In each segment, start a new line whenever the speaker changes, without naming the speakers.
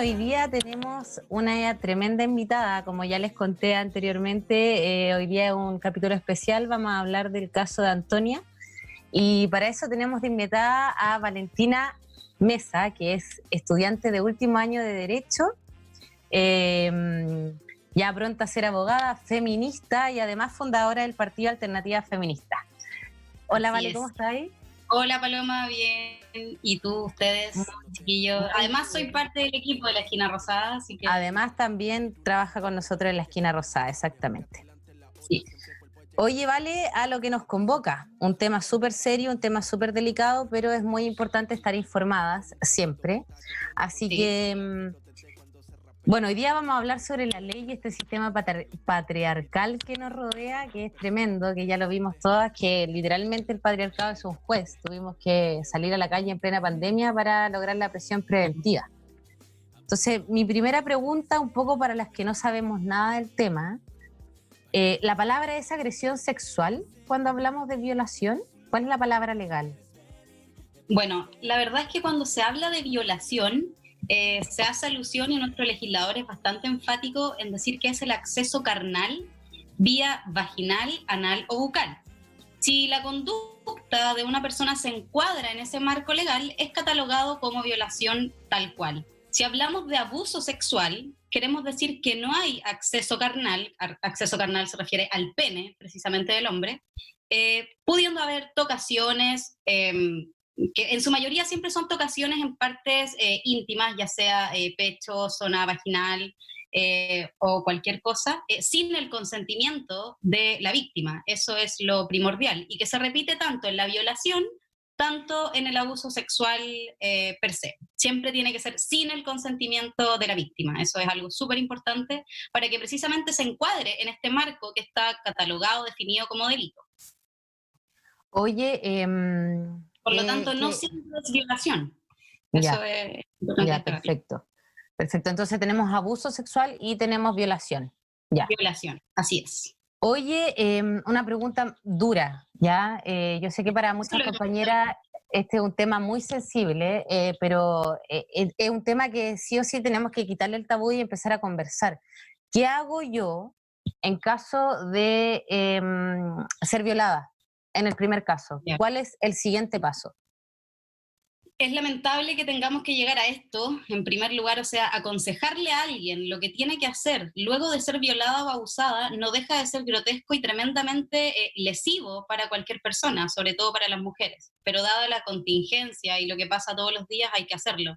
Hoy día tenemos una tremenda invitada, como ya les conté anteriormente, hoy día es un capítulo especial, vamos a hablar del caso de Antonia y para eso tenemos de invitada a Valentina Mesa, que es estudiante de último año de Derecho, eh, ya pronta a ser abogada, feminista y además fundadora del Partido Alternativa Feminista. Hola
Así
Vale, ¿cómo
es.
estás ahí?
Hola Paloma, bien. ¿Y tú, ustedes, chiquillos?
Muy
Además soy
bien.
parte del equipo de la Esquina Rosada, así que
Además también trabaja con nosotros en la esquina rosada, exactamente.
sí.
Oye, vale, a lo que nos convoca, un tema súper serio, un tema súper delicado, pero es muy importante estar informadas siempre. Así
Sí.
que, bueno, hoy día vamos a hablar sobre la ley y este sistema patriarcal que nos rodea, que es tremendo, que ya lo vimos todas, que literalmente el patriarcado es un juez. Tuvimos que salir a la calle en plena pandemia para lograr la presión preventiva. Entonces, mi primera pregunta, un poco para las que no sabemos nada del tema, la palabra es agresión sexual cuando hablamos de violación. ¿Cuál es la palabra legal?
Bueno, la verdad es que cuando se habla de violación, se hace alusión y nuestro legislador es bastante enfático en decir que es el acceso carnal vía vaginal, anal o bucal. Si la conducta de una persona se encuadra en ese marco legal, es catalogado como violación tal cual. Si hablamos de abuso sexual, queremos decir que no hay acceso carnal se refiere al pene, precisamente del hombre, pudiendo haber tocaciones, que en su mayoría siempre son tocaciones en partes íntimas, ya sea pecho, zona vaginal, o cualquier cosa, sin el consentimiento de la víctima. Eso es lo primordial y que se repite tanto en la violación, tanto en el abuso sexual per se. Siempre tiene que ser sin el consentimiento de la víctima. Eso es algo súper importante para que precisamente se encuadre en este marco que está catalogado, definido como delito.
Oye,
Por lo tanto, no siempre es violación. Eso
ya,
es importante
ya,
destacarlo.
perfecto. Perfecto, entonces tenemos abuso sexual y tenemos violación. Ya.
Violación, así es.
Oye, una pregunta dura, ¿ya? Yo sé que para
Eso
muchas
es lo que
compañeras este es un tema muy sensible, pero es un tema que sí o sí tenemos que quitarle el tabú y empezar a conversar. ¿Qué hago yo en caso de ser violada? En el primer caso,
ya.
¿cuál es el siguiente paso?
Es lamentable que tengamos que llegar a esto, en primer lugar, o sea, aconsejarle a alguien lo que tiene que hacer luego de ser violada o abusada no deja de ser grotesco y tremendamente lesivo para cualquier persona, sobre todo para las mujeres. Pero dada la contingencia y lo que pasa todos los días, hay que hacerlo.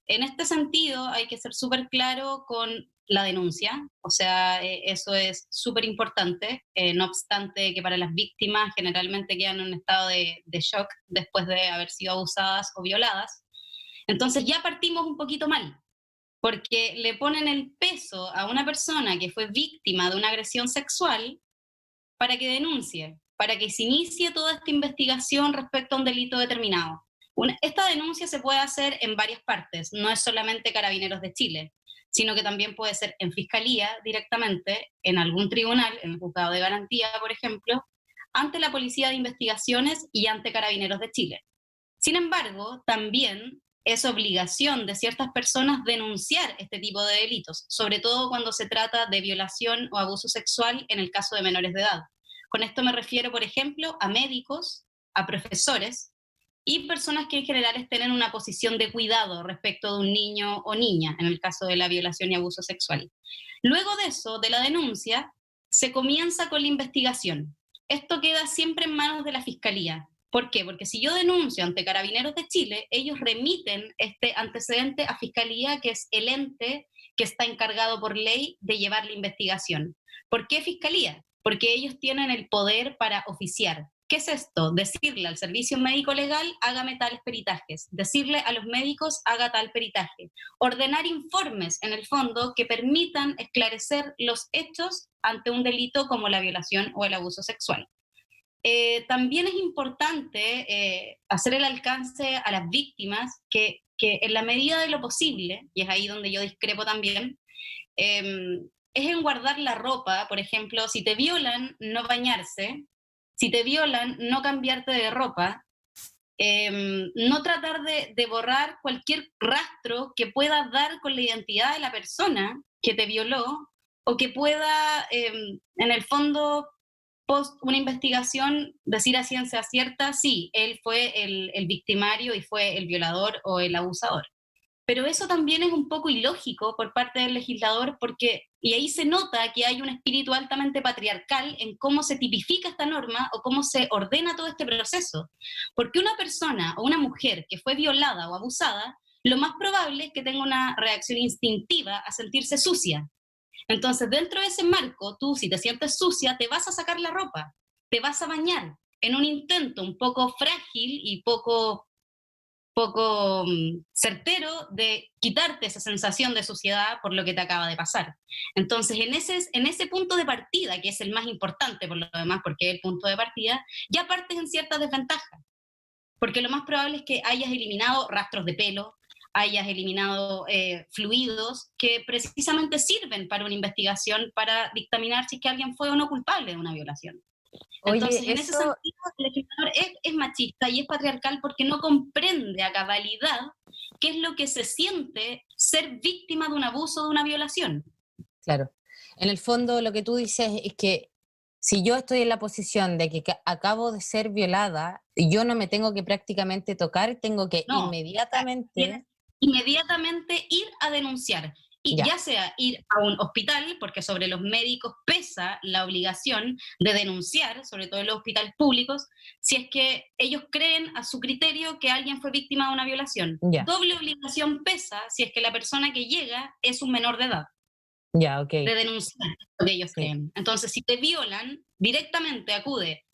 En este sentido, hay que ser súper claro con la denuncia, o sea, eso es súper importante, no obstante que para las víctimas generalmente quedan en un estado de shock después de haber sido abusadas o violadas. Entonces ya partimos un poquito mal, porque le ponen el peso a una persona que fue víctima de una agresión sexual para que denuncie, para que se inicie toda esta investigación respecto a un delito determinado. Esta denuncia se puede hacer en varias partes, no es solamente Carabineros de Chile, sino que también puede ser en Fiscalía directamente, en algún tribunal, en el Juzgado de Garantía, por ejemplo, ante la Policía de Investigaciones y ante Carabineros de Chile. Sin embargo, también es obligación de ciertas personas denunciar este tipo de delitos, sobre todo cuando se trata de violación o abuso sexual en el caso de menores de edad. Con esto me refiero, por ejemplo, a médicos, a profesores y personas que en general estén en una posición de cuidado respecto de un niño o niña, en el caso de la violación y abuso sexual. Luego de eso, de la denuncia, se comienza con la investigación. Esto queda siempre en manos de la Fiscalía. ¿Por qué? Porque si yo denuncio ante Carabineros de Chile, ellos remiten este antecedente a Fiscalía, que es el ente que está encargado por ley de llevar la investigación. ¿Por qué Fiscalía? Porque ellos tienen el poder para oficiar. ¿Qué es esto? Decirle al servicio médico legal, hágame tales peritajes. Decirle a los médicos, haga tal peritaje. Ordenar informes, en el fondo, que permitan esclarecer los hechos ante un delito como la violación o el abuso sexual. También es importante hacer el alcance a las víctimas que en la medida de lo posible, y es ahí donde yo discrepo también, es en guardar la ropa, por ejemplo, si te violan, no bañarse, si te violan, no cambiarte de ropa, no tratar de borrar cualquier rastro que pueda dar con la identidad de la persona que te violó o que pueda, en el fondo, post una investigación, decir a ciencia cierta, sí, él fue el victimario y fue el violador o el abusador. Pero eso también es un poco ilógico por parte del legislador porque, y ahí se nota que hay un espíritu altamente patriarcal en cómo se tipifica esta norma o cómo se ordena todo este proceso. Porque una persona o una mujer que fue violada o abusada, lo más probable es que tenga una reacción instintiva a sentirse sucia. Entonces, dentro de ese marco, tú si te sientes sucia, te vas a sacar la ropa, te vas a bañar en un intento un poco frágil y poco certero de quitarte esa sensación de suciedad por lo que te acaba de pasar. Entonces, en ese punto de partida, que es el más importante por lo demás, porque es el punto de partida, ya partes en cierta desventaja, porque lo más probable es que hayas eliminado rastros de pelo, hayas eliminado fluidos que precisamente sirven para una investigación para dictaminar si es que alguien fue o no culpable de una violación. Entonces,
Oye,
en ese
eso,
sentido, el legislador es machista y es patriarcal porque no comprende a cabalidad qué es lo que se siente ser víctima de un abuso o de una violación.
claro, en el fondo lo que tú dices es que si yo estoy en la posición de que acabo de ser violada, yo no me tengo que prácticamente tocar, tengo que
No, o sea, tienes
inmediatamente,
inmediatamente ir a denunciar. Y
ya,
ya sea ir a un hospital, porque sobre los médicos pesa la obligación de denunciar, sobre todo en los hospitales públicos, si es que ellos creen a su criterio que alguien fue víctima de una violación.
ya,
Doble obligación pesa si es que la persona que llega es un menor de edad,
ya, ok,
de denunciar lo que ellos
sí,
creen. Entonces, si te violan, directamente acude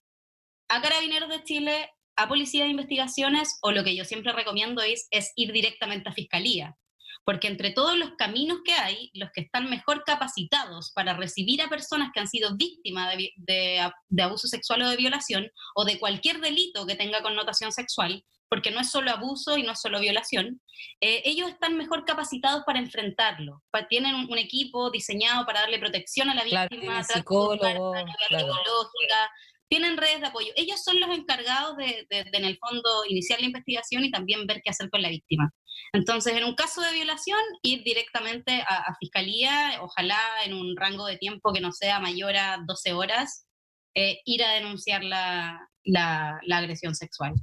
a Carabineros de Chile, a Policía de Investigaciones, o lo que yo siempre recomiendo es ir directamente a Fiscalía. Porque entre todos los caminos que hay, los que están mejor capacitados para recibir a personas que han sido víctimas de abuso sexual o de violación, o de cualquier delito que tenga connotación sexual, porque no es solo abuso y no es solo violación, ellos están mejor capacitados para enfrentarlo. Tienen un equipo diseñado para darle protección a la
claro, tienen
víctima, tratar de
psicólogos,
ayuda
claro,
psicológica, tienen redes de apoyo. Ellos son los encargados en el fondo, iniciar la investigación y también ver qué hacer con la víctima. Entonces, en un caso de violación, ir directamente a fiscalía, ojalá en un rango de tiempo que no sea mayor a 12 horas, ir a denunciar la agresión sexual.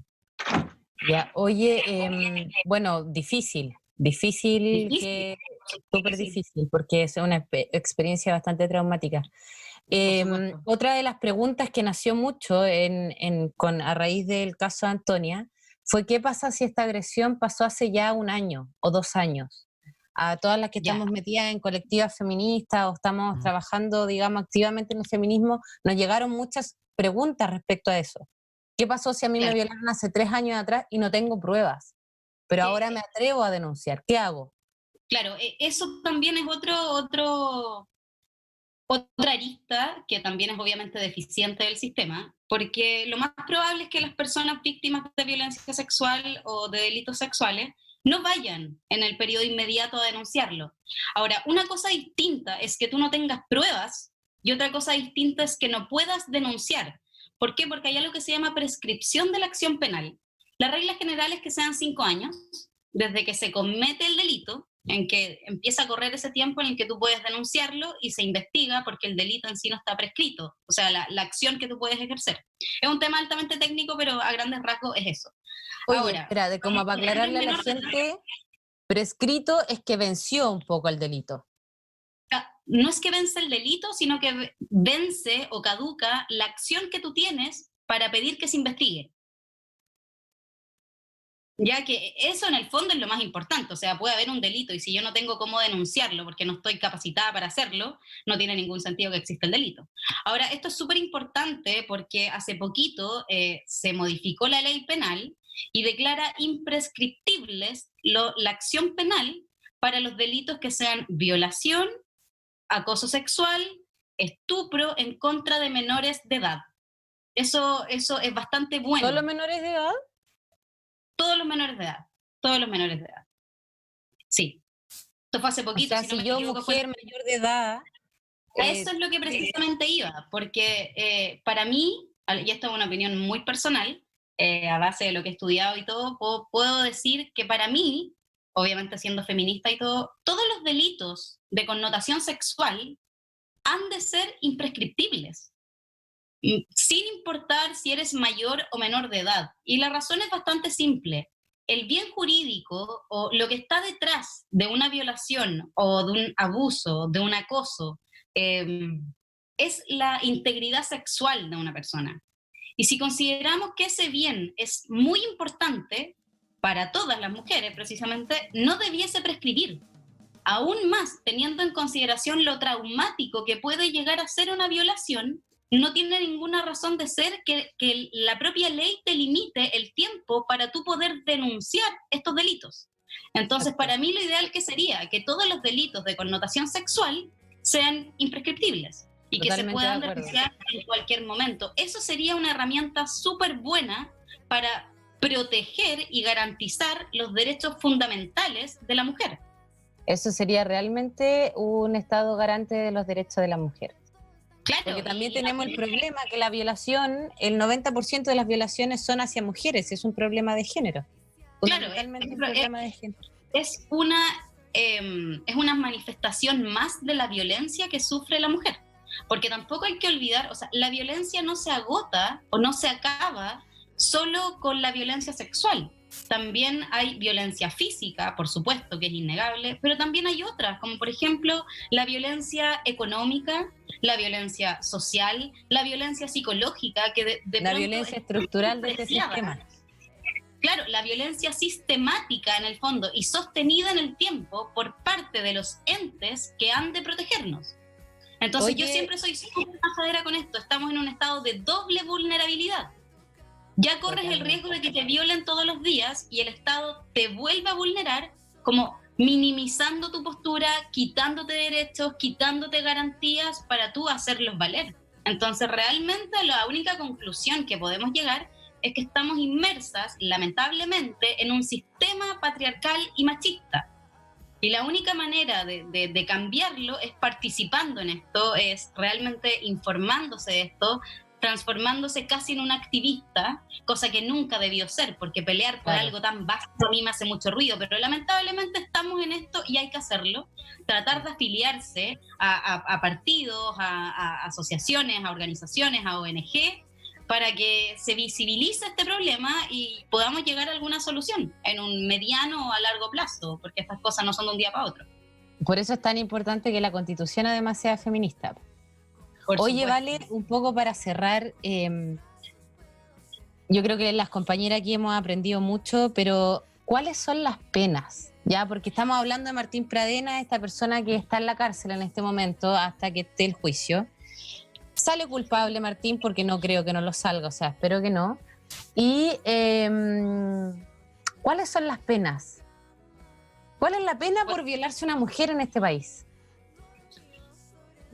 ya, oye, bueno, difícil
Difícil,
que,
por supuesto que
súper
sí,
difícil, porque es una experiencia bastante traumática.
por supuesto.
Otra de las preguntas que nació mucho a raíz del caso de Antonia fue qué pasa si esta agresión pasó hace ya 1 año o 2 años. A todas las que
Ya,
estamos metidas en colectivas feministas o estamos trabajando, digamos, activamente en el feminismo, nos llegaron muchas preguntas respecto a eso. ¿Qué pasó si a mí me
claro.
violaron hace 3 años atrás y no tengo pruebas? Pero ahora me atrevo a denunciar. ¿Qué hago?
Claro, eso también es otra arista que también es obviamente deficiente del sistema, porque lo más probable es que las personas víctimas de violencia sexual o de delitos sexuales no vayan en el periodo inmediato a denunciarlo. Ahora, una cosa distinta es que tú no tengas pruebas y otra cosa distinta es que no puedas denunciar. ¿Por qué? Porque hay algo que se llama prescripción de la acción penal. La regla general es que sean 5 años desde que se comete el delito, en que empieza a correr ese tiempo en el que tú puedes denunciarlo y se investiga porque el delito en sí no está prescrito, o sea, la acción que tú puedes ejercer. Es un tema altamente técnico, pero a grandes rasgos es eso.
Oye,
Ahora,
espera, como para aclararle a la
menor de edad,
gente, prescrito es que venció un poco el delito.
no es que vence el delito, sino que vence o caduca la acción que tú tienes para pedir que se investigue. Ya que eso en el fondo es lo más importante, o sea, puede haber un delito y si yo no tengo cómo denunciarlo porque no estoy capacitada para hacerlo, no tiene ningún sentido que exista el delito. Ahora, esto es súper importante porque hace poquito se modificó la ley penal y declara imprescriptibles la acción penal para los delitos que sean violación, acoso sexual, estupro en contra de menores de edad. Eso es bastante
¿Solo
bueno.
menores de edad?
Todos los menores de edad, todos los menores de edad. Sí, esto fue hace
O
poquito,
sea,
si no
si
me
yo,
equivoco, fue...
mujer mayor de edad,
A eso es lo que precisamente iba, porque para mí, y esto es una opinión muy personal, a base de lo que he estudiado y todo, puedo decir que para mí, obviamente siendo feminista y todo, todos los delitos de connotación sexual han de ser imprescriptibles, sin importar si eres mayor o menor de edad. Y la razón es bastante simple. El bien jurídico o lo que está detrás de una violación o de un abuso, de un acoso, es la integridad sexual de una persona. Y si consideramos que ese bien es muy importante para todas las mujeres, precisamente, no debiese prescribir. Aún más, teniendo en consideración lo traumático que puede llegar a ser una violación, no tiene ninguna razón de ser que la propia ley te limite el tiempo para tú poder denunciar estos delitos. Entonces, para mí lo ideal que sería que todos los delitos de connotación sexual sean imprescriptibles y que se puedan denunciar en cualquier momento. Eso sería una herramienta súper buena para proteger y garantizar los derechos fundamentales de la mujer.
Eso sería realmente un Estado garante de los derechos de la mujer. Claro, porque también tenemos el problema que la violación, el 90% de las violaciones son hacia mujeres, es un problema de género.
Claro, un problema de género. Es una manifestación más de la violencia que sufre la mujer. Porque tampoco hay que olvidar, o sea, la violencia no se agota o no se acaba solo con la violencia sexual. También hay violencia física, por supuesto, que es innegable, pero también hay otras, como por ejemplo la violencia económica, la violencia social, la violencia psicológica, que de
la violencia estructural de este sistema.
Claro, la violencia sistemática en el fondo y sostenida en el tiempo por parte de los entes que han de protegernos. Entonces yo siempre soy súper majadera con esto, estamos en un estado de doble vulnerabilidad. Ya corres el riesgo de que te violen todos los días y el Estado te vuelva a vulnerar, como minimizando tu postura, quitándote derechos, quitándote garantías para tú hacerlos valer. Entonces realmente la única conclusión que podemos llegar es que estamos inmersas, lamentablemente, en un sistema patriarcal y machista. Y la única manera de cambiarlo es participando en esto, es realmente informándose de esto, transformándose casi en un activista, cosa que nunca debió ser, porque pelear por algo tan básico a mí me hace mucho ruido, pero lamentablemente estamos en esto y hay que hacerlo, tratar de afiliarse a partidos, a asociaciones, a organizaciones, a ONG, para que se visibilice este problema y podamos llegar a alguna solución en un mediano o a largo plazo, porque estas cosas no son de un día para otro.
Por eso es tan importante que la Constitución además sea feminista. Oye, Vale, un poco para cerrar, yo creo que las compañeras aquí hemos aprendido mucho, pero ¿cuáles son las penas? Ya, porque estamos hablando de Martín Pradena, esta persona que está en la cárcel en este momento hasta que esté el juicio. Sale culpable Martín, porque no creo que no lo salga, o sea, espero que no. Y ¿cuáles son las penas? ¿Cuál es la pena por violarse a una mujer en este país?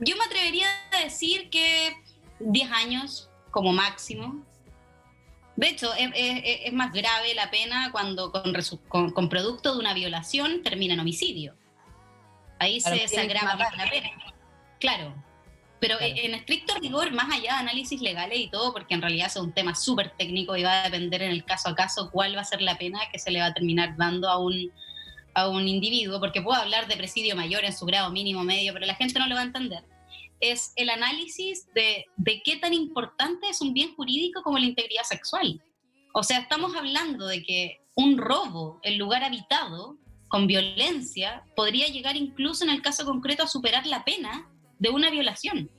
Yo me atrevería a decir que 10 años como máximo. De hecho, es más grave la pena cuando con producto de una violación termina en homicidio. Ahí se agrava más la pena. Claro. Pero en estricto rigor, más allá de análisis legales y todo, porque en realidad es un tema súper técnico y va a depender en el caso a caso cuál va a ser la pena que se le va a terminar dando a un individuo, porque puedo hablar de presidio mayor en su grado mínimo, medio, pero la gente no lo va a entender. Es el análisis de qué tan importante es un bien jurídico como la integridad sexual. O sea, estamos hablando de que un robo en lugar habitado, con violencia, podría llegar incluso en el caso concreto a superar la pena de una violación.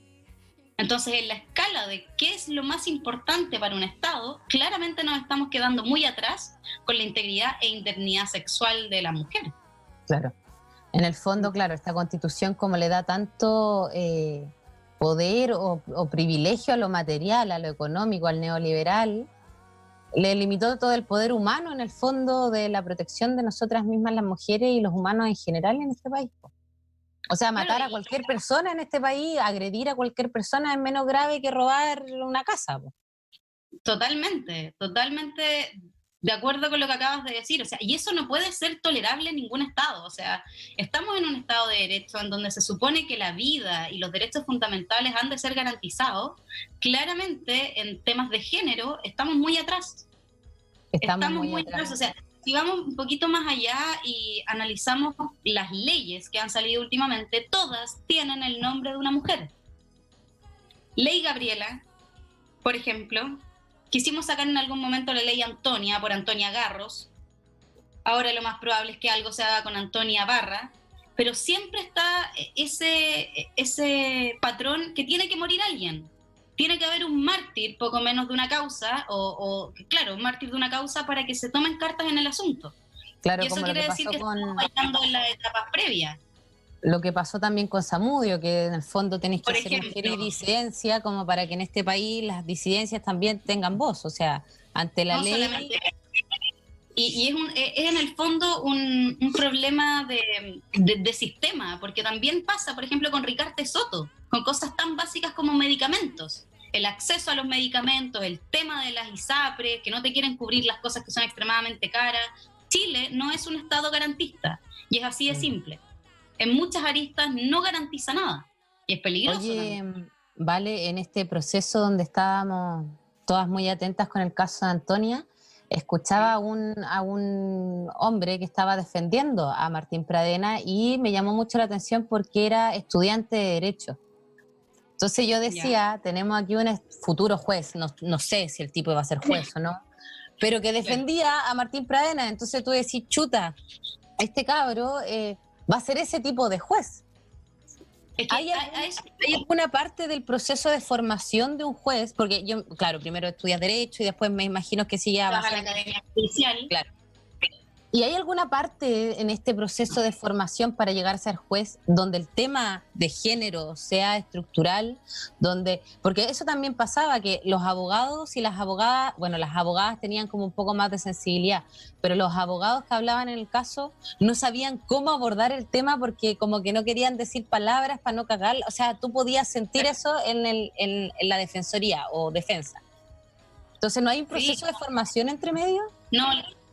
Entonces, en la escala de qué es lo más importante para un Estado, claramente nos estamos quedando muy atrás con la integridad e indemnidad sexual de la mujer.
Claro. En el fondo, claro, esta Constitución como le da tanto poder o privilegio a lo material, a lo económico, al neoliberal, le limitó todo el poder humano en el fondo de la protección de nosotras mismas las mujeres y los humanos en general en este país. O sea, matar a cualquier persona en este país, agredir a cualquier persona es menos grave que robar una casa.
Totalmente, totalmente de acuerdo con lo que acabas de decir. O sea, y eso no puede ser tolerable en ningún Estado. O sea, estamos en un Estado de Derecho en donde se supone que la vida y los derechos fundamentales han de ser garantizados. Claramente, en temas de género, estamos muy atrás.
Estamos muy
muy
atrás.
atrás. O sea, si vamos un poquito más allá y analizamos las leyes que han salido últimamente, todas tienen el nombre de una mujer. Ley Gabriela, por ejemplo, quisimos sacar en algún momento la ley Antonia por Antonia Garros. Ahora lo más probable es que algo se haga con Antonia Barra, pero siempre está ese patrón que tiene que morir alguien. Tiene que haber un mártir, poco menos de una causa, claro, un mártir de una causa para que se tomen cartas en el asunto.
Claro,
Y eso
como lo
quiere
que
decir
pasó
que estamos fallando en las etapas previas.
lo que pasó también con Zamudio, que en el fondo tenéis que
Por
ser mujer y
ejemplo,
disidencia como para que en este país las disidencias también tengan voz, o sea, ante la
no
ley.
solamente... Y es en el fondo un problema de sistema, porque también pasa, por ejemplo, con Ricarte Soto, con cosas tan básicas como medicamentos. El acceso a los medicamentos, el tema de las ISAPRES, que no te quieren cubrir las cosas que son extremadamente caras. Chile no es un Estado garantista, y es así de simple. En muchas aristas no garantiza nada, y es peligroso.
Oye,
también.
Vale, en este proceso donde estábamos todas muy atentas con el caso de Antonia, escuchaba a un hombre que estaba defendiendo a Martín Pradena y me llamó mucho la atención porque era estudiante de Derecho. Entonces yo decía, tenemos aquí un futuro juez, no sé si el tipo iba a ser juez o no, pero que defendía a Martín Pradena. Entonces tú decís, chuta, este cabro va a ser ese tipo de juez.
Es que
¿Hay alguna parte del proceso de formación de un juez? Porque yo, claro, primero estudias Derecho y después me imagino que sigue
vas a la
avanzando.
academia judicial.
Claro. ¿Y hay alguna parte en este proceso de formación para llegar a ser juez donde el tema de género sea estructural? Porque eso también pasaba, que los abogados y las abogadas, bueno, las abogadas tenían como un poco más de sensibilidad, pero los abogados que hablaban en el caso no sabían cómo abordar el tema porque como que no querían decir palabras para no cagar. O sea, tú podías sentir eso en la defensoría o defensa. Entonces, ¿no hay un proceso de formación entre medio?
No,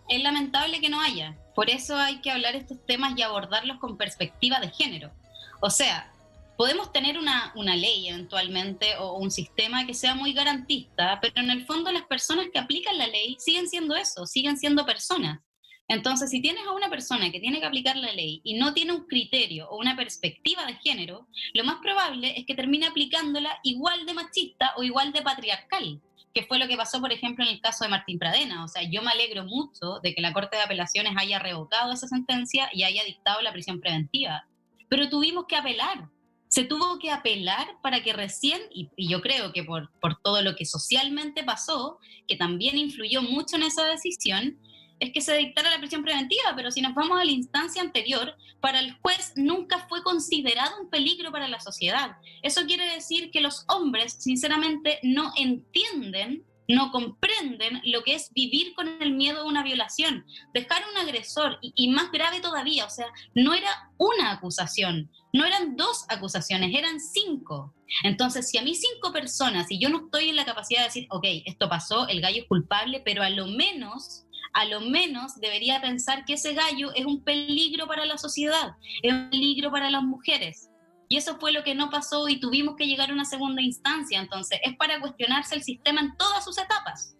es lamentable que no haya. Por eso hay que hablar estos temas y abordarlos con perspectiva de género. O sea, podemos tener una ley eventualmente o un sistema que sea muy garantista, pero en el fondo las personas que aplican la ley siguen siendo eso, siguen siendo personas. Entonces, si tienes a una persona que tiene que aplicar la ley y no tiene un criterio o una perspectiva de género, lo más probable es que termine aplicándola igual de machista o igual de patriarcal, que fue lo que pasó, por ejemplo, en el caso de Martín Pradena. O sea, yo me alegro mucho de que la Corte de Apelaciones haya revocado esa sentencia y haya dictado la prisión preventiva. Pero tuvimos que apelar. Se tuvo que apelar para que recién, y yo creo que por todo lo que socialmente pasó, que también influyó mucho en esa decisión, es que se dictara la prisión preventiva. Pero si nos vamos a la instancia anterior, para el juez nunca fue considerado un peligro para la sociedad. Eso quiere decir que los hombres, sinceramente, no entienden, no comprenden lo que es vivir con el miedo de una violación, dejar a un agresor, y más grave todavía, o sea, no era una acusación, no eran 2 acusaciones, eran 5. Entonces, si a mí 5 personas, y yo no estoy en la capacidad de decir, ok, esto pasó, el gallo es culpable, pero a lo menos debería pensar que ese gallo es un peligro para la sociedad, es un peligro para las mujeres. Y eso fue lo que no pasó y tuvimos que llegar a una segunda instancia. Entonces, es para cuestionarse el sistema en todas sus etapas.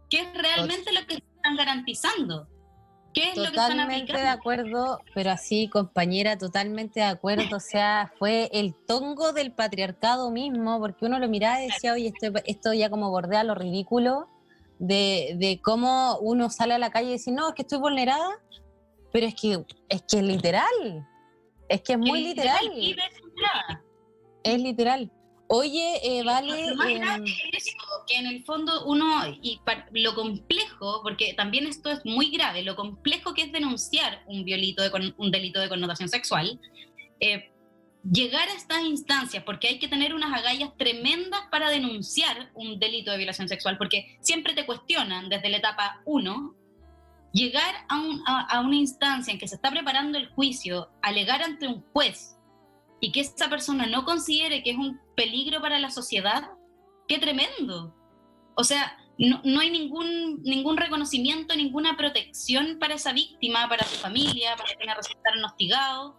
¿Qué es realmente lo que están garantizando? ¿Qué es lo que están aplicando?
Totalmente de acuerdo, pero así, compañera, totalmente de acuerdo. O sea, fue el tongo del patriarcado mismo, porque uno lo miraba y decía, oye, esto ya como bordea lo ridículo de cómo uno sale a la calle y dice, no, es que estoy vulnerada, pero es que es literal, es que es muy literal. Es literal. Oye, Vale...
Lo más grave es eso, que en el fondo uno, lo complejo, porque también esto es muy grave, lo complejo que es denunciar un delito de connotación sexual, llegar a estas instancias, porque hay que tener unas agallas tremendas para denunciar un delito de violación sexual, porque siempre te cuestionan desde la etapa 1, llegar a una instancia en que se está preparando el juicio, alegar ante un juez, y que esa persona no considere que es un peligro para la sociedad, ¡qué tremendo! O sea, no hay ningún reconocimiento, ninguna protección para esa víctima, para su familia, para quienes resultaron hostigados.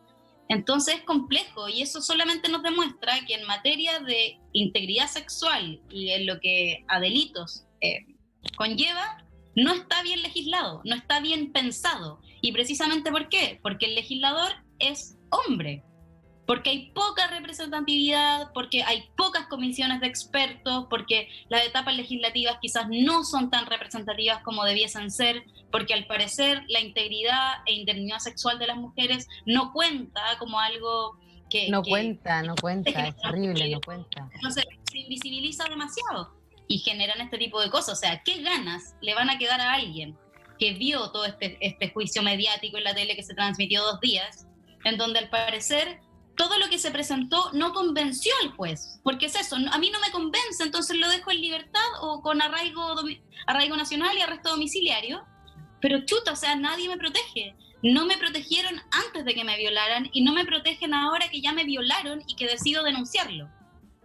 Entonces es complejo, y eso solamente nos demuestra que en materia de integridad sexual y en lo que a delitos conlleva, no está bien legislado, no está bien pensado. ¿Y precisamente por qué? Porque el legislador es hombre, porque hay poca representatividad, porque hay pocas comisiones de expertos, porque las etapas legislativas quizás no son tan representativas como debiesen ser, porque al parecer la integridad e indemnidad sexual de las mujeres no cuenta como algo que...
No cuenta, es terrible, no cuenta.
Entonces se invisibiliza demasiado y generan este tipo de cosas. O sea, ¿qué ganas le van a quedar a alguien que vio todo este juicio mediático en la tele que se transmitió 2 días, en donde al parecer todo lo que se presentó no convenció al juez? Porque es eso, a mí no me convence, entonces lo dejo en libertad o con arraigo nacional y arresto domiciliario. Pero chuta, o sea, nadie me protege. No me protegieron antes de que me violaran y no me protegen ahora que ya me violaron y que decido denunciarlo.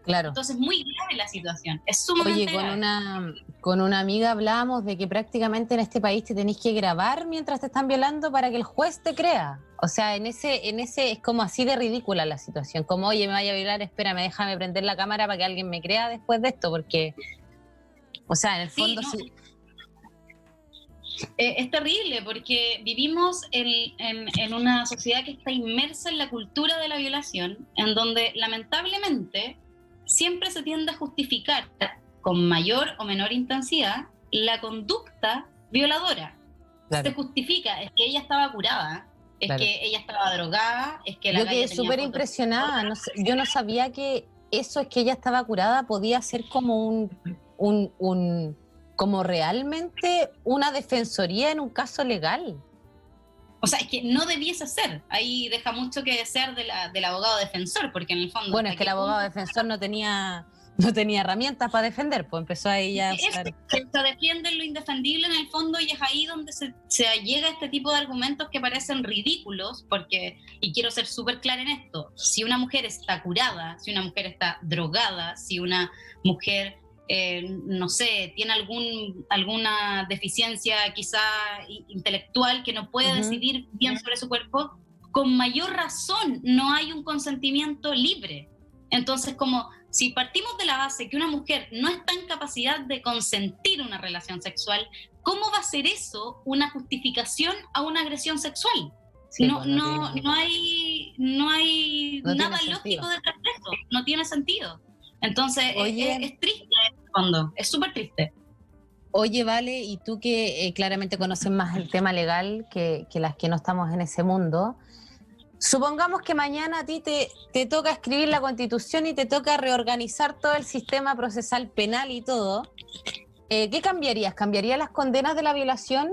Claro.
Entonces, muy grave la situación, es sumamente grave.
Con una amiga hablábamos de que prácticamente en este país te tenés que grabar mientras te están violando para que el juez te crea. O sea, en ese es como así de ridícula la situación. Como, oye, me vaya a violar, espérame, déjame prender la cámara para que alguien me crea después de esto, porque, o sea, en el fondo sí.
Es terrible porque vivimos en una sociedad que está inmersa en la cultura de la violación, en donde lamentablemente siempre se tiende a justificar con mayor o menor intensidad la conducta violadora. Claro. Se justifica, es que ella estaba curada, es claro, que ella estaba drogada, es que la
Yo quedé súper impresionada, no sé, yo no sabía que eso, es que ella estaba curada, podía ser como como realmente una defensoría en un caso legal.
O sea, es que no debiese ser. Ahí deja mucho que desear del abogado defensor, porque en el fondo...
Bueno, es que el abogado defensor no tenía herramientas para defender, pues empezó ahí a...
Se defiende lo indefendible en el fondo y es ahí donde se llega a este tipo de argumentos que parecen ridículos, porque, y quiero ser súper clara en esto, si una mujer está curada, si una mujer está drogada, si una mujer... no sé, tiene alguna deficiencia quizá intelectual que no puede decidir bien sobre su cuerpo, con mayor razón no hay un consentimiento libre. Entonces, como si partimos de la base que una mujer no está en capacidad de consentir una relación sexual, ¿cómo va a ser eso una justificación a una agresión sexual? Sí, no hay nada lógico detrás de eso, no tiene sentido. Entonces, es triste en el fondo, es súper triste.
Oye, Vale, y tú que claramente conoces más el tema legal que las que no estamos en ese mundo, supongamos que mañana a ti te toca escribir la Constitución y te toca reorganizar todo el sistema procesal penal y todo. ¿Qué cambiarías? ¿Cambiarías las condenas de la violación?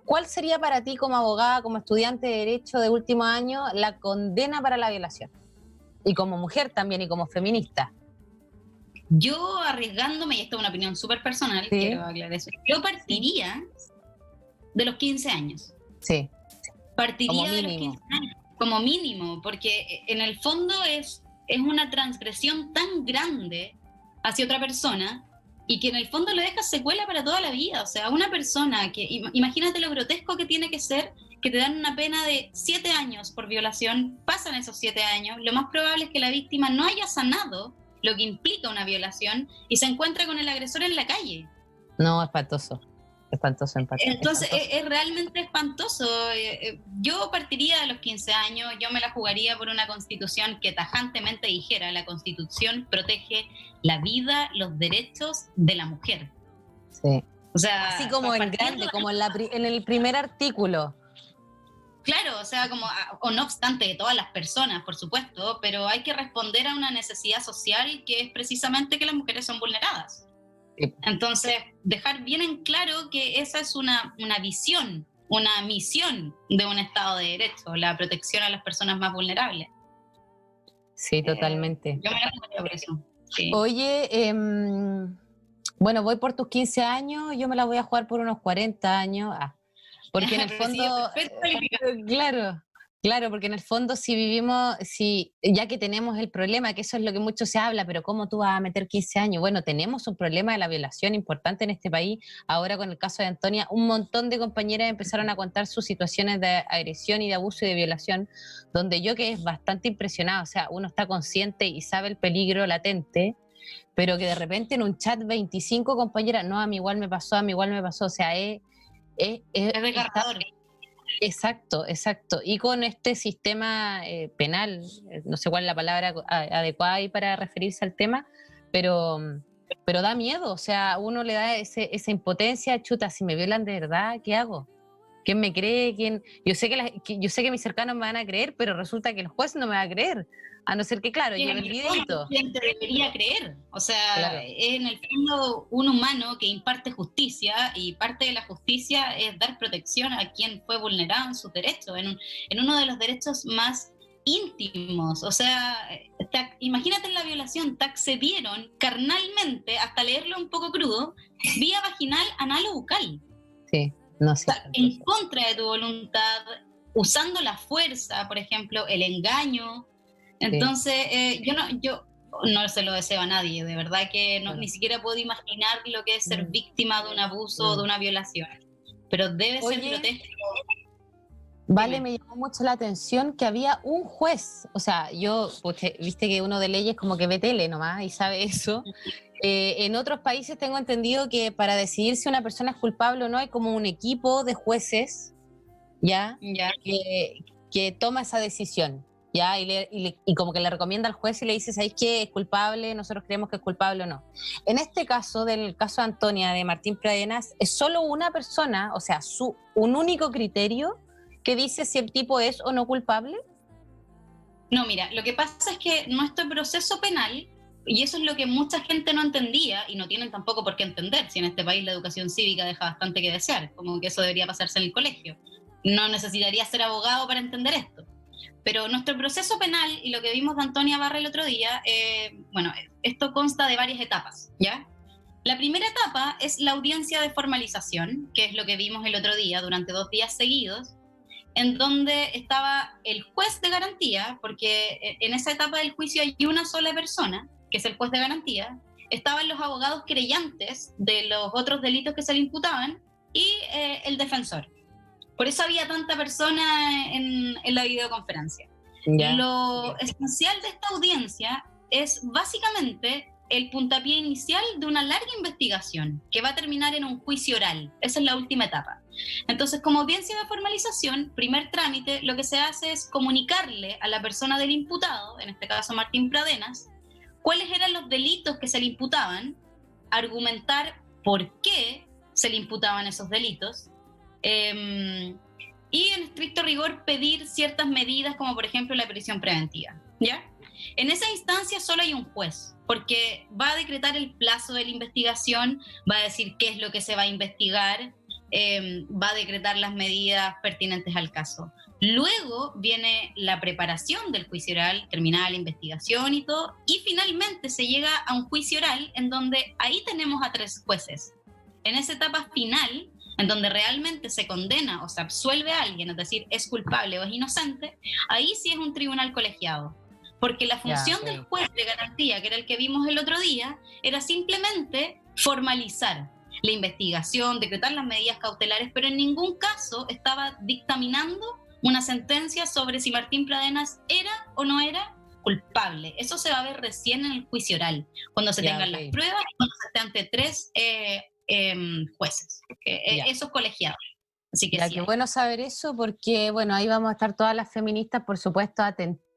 ¿Cuál sería para ti como abogada, como estudiante de Derecho de último año, la condena para la violación? Y como mujer también, y como feminista.
Yo arriesgándome, y esta es una opinión súper personal, ¿sí? Quiero aclarar eso, yo partiría de los 15 años.
Sí.
Partiría de los 15 años, como mínimo, porque en el fondo es una transgresión tan grande hacia otra persona y que en el fondo le deja secuela para toda la vida. O sea, una persona que, imagínate lo grotesco que tiene que ser, que te dan una pena de 7 años por violación, pasan esos 7 años, lo más probable es que la víctima no haya sanado lo que implica una violación y se encuentra con el agresor en la calle.
No, espantoso.
Entonces es realmente espantoso. Yo partiría de los 15 años, yo me la jugaría por una constitución que tajantemente dijera: la constitución protege la vida, los derechos de la mujer.
Sí.
O sea,
así como en grande, como en el primer artículo.
Claro, o sea, o no obstante de todas las personas, por supuesto, pero hay que responder a una necesidad social que es precisamente que las mujeres son vulneradas. Sí. Entonces, dejar bien en claro que esa es una visión, una misión de un Estado de Derecho, la protección a las personas más vulnerables.
Sí, totalmente.
Yo me la jugaría por eso. Sí.
Oye, bueno, voy por tus 15 años, yo me la voy a jugar por unos 40 años. Porque en el fondo, claro, porque en el fondo ya que tenemos el problema, que eso es lo que mucho se habla, pero ¿cómo tú vas a meter 15 años? Bueno, tenemos un problema de la violación importante en este país. Ahora con el caso de Antonia, un montón de compañeras empezaron a contar sus situaciones de agresión y de abuso y de violación, donde yo quedé bastante impresionada. O sea, uno está consciente y sabe el peligro latente, pero que de repente en un chat 25 compañeras, no, a mí igual me pasó, o sea,
Es desgarrador.
Exacto. Y con este sistema penal, no sé cuál es la palabra adecuada ahí para referirse al tema, pero da miedo, o sea, uno le da esa impotencia, chuta, si me violan de verdad, ¿qué hago? ¿Quién me cree? Yo sé yo sé que mis cercanos me van a creer, pero resulta que el juez no me va a creer, a no ser que, claro, lleve el videito.
¿Quién te debería creer? O sea,
claro.
Es en el fondo un humano que imparte justicia, y parte de la justicia es dar protección a quien fue vulnerado en sus derechos, en uno de los derechos más íntimos. O sea, imagínate en la violación, te accedieron carnalmente, hasta leerlo un poco crudo, vía vaginal, anal o bucal.
Sí, no sé.
O sea, en contra de tu voluntad, usando la fuerza, por ejemplo, el engaño. Entonces, yo no se lo deseo a nadie, de verdad que ni siquiera puedo imaginar lo que es ser víctima de un abuso o de una violación, pero debe ser grotesco.
Vale, me llamó mucho la atención que había un juez, o sea, viste que uno de leyes como que ve tele nomás y sabe eso. En otros países tengo entendido que para decidir si una persona es culpable o no hay como un equipo de jueces, ¿ya? Que toma esa decisión, ¿ya? Y como que le recomienda al juez y le dice, ¿sabéis qué? Es culpable, nosotros creemos que es culpable o no. En este caso, del caso de Antonia, de Martín Pradenas, es solo una persona, o sea, un único criterio que dice si el tipo es o no culpable.
No, mira, lo que pasa es que nuestro proceso penal, y eso es lo que mucha gente no entendía, y no tienen tampoco por qué entender, si en este país la educación cívica deja bastante que desear, como que eso debería pasarse en el colegio. No necesitaría ser abogado para entender esto. Pero nuestro proceso penal, y lo que vimos de Antonia Barra el otro día, esto consta de varias etapas, ¿ya? La primera etapa es la audiencia de formalización, que es lo que vimos el otro día durante 2 días seguidos, en donde estaba el juez de garantía, porque en esa etapa del juicio hay una sola persona, que es el juez de garantía, estaban los abogados querellantes de los otros delitos que se le imputaban y el defensor. Por eso había tanta persona en la videoconferencia. Lo esencial de esta audiencia es básicamente el puntapié inicial de una larga investigación que va a terminar en un juicio oral. Esa es la última etapa. Entonces, como audiencia de formalización, primer trámite, lo que se hace es comunicarle a la persona del imputado, en este caso Martín Pradenas, cuáles eran los delitos que se le imputaban, argumentar por qué se le imputaban esos delitos, y en estricto rigor pedir ciertas medidas como por ejemplo la prisión preventiva, ¿ya? En esa instancia solo hay un juez, porque va a decretar el plazo de la investigación, va a decir qué es lo que se va a investigar, va a decretar las medidas pertinentes al caso. Luego viene la preparación del juicio oral, terminada la investigación y todo, y finalmente se llega a un juicio oral en donde ahí tenemos a 3 jueces. En esa etapa final, en donde realmente se condena o se absuelve a alguien, es decir, es culpable o es inocente, ahí sí es un tribunal colegiado. Porque la función del juez de garantía, que era el que vimos el otro día, era simplemente formalizar la investigación, decretar las medidas cautelares, pero en ningún caso estaba dictaminando una sentencia sobre si Martín Pradenas era o no era culpable. Eso se va a ver recién en el juicio oral, cuando se tengan las pruebas y cuando se esté ante 3 jueces. Eso es colegiado. Así que
qué bueno saber eso, porque bueno, ahí vamos a estar todas las feministas, por supuesto,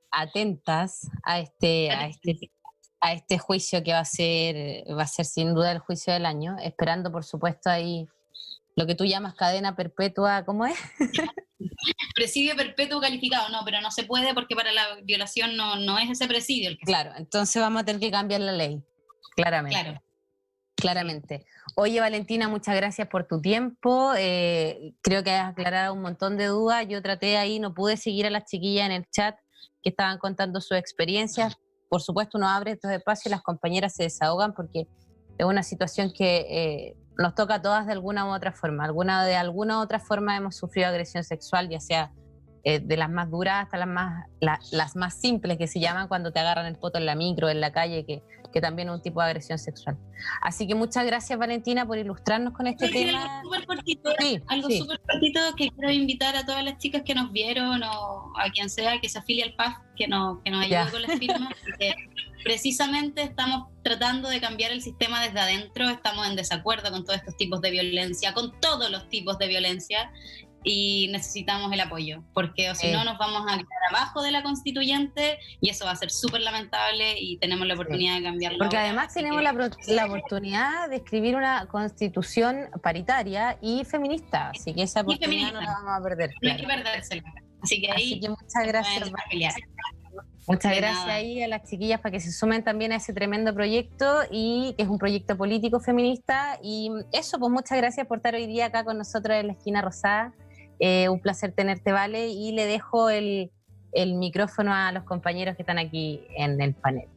atentas a este juicio que va a ser sin duda el juicio del año, esperando por supuesto ahí lo que tú llamas cadena perpetua, ¿cómo es?
Presidio perpetuo calificado, no, pero no se puede porque para la violación no es ese presidio el que
Claro, entonces vamos a tener que cambiar la ley, claramente. Claramente. Oye, Valentina, muchas gracias por tu tiempo. Creo que has aclarado un montón de dudas. Yo traté ahí, no pude seguir a las chiquillas en el chat que estaban contando sus experiencias. Por supuesto, uno abre estos espacios y las compañeras se desahogan porque es una situación que nos toca a todas de alguna u otra forma. De alguna u otra forma hemos sufrido agresión sexual, ya sea de las más duras hasta las más simples, que se llaman cuando te agarran el poto en la micro, en la calle, que también es un tipo de agresión sexual. Así que muchas gracias, Valentina, por ilustrarnos con este tema.
Algo súper cortito que quiero invitar a todas las chicas que nos vieron o a quien sea que se afilie al PAF, que nos ayude con las firmas. precisamente estamos tratando de cambiar el sistema desde adentro, estamos en desacuerdo con todos estos tipos de violencia, con todos los tipos de violencia, y necesitamos el apoyo, porque o si no nos vamos a quedar abajo de la constituyente y eso va a ser súper lamentable y tenemos la oportunidad de cambiarlo.
Porque
ahora,
además tenemos la oportunidad de escribir una constitución paritaria y feminista, así que esa oportunidad no la vamos a perder.
No hay que perdérsela. Así que ahí
muchas gracias. Muchas gracias ahí a las chiquillas para que se sumen también a ese tremendo proyecto, y que es un proyecto político feminista. Y eso, pues muchas gracias por estar hoy día acá con nosotros en la Esquina Rosada. Un placer tenerte, Vale, y le dejo el micrófono a los compañeros que están aquí en el panel.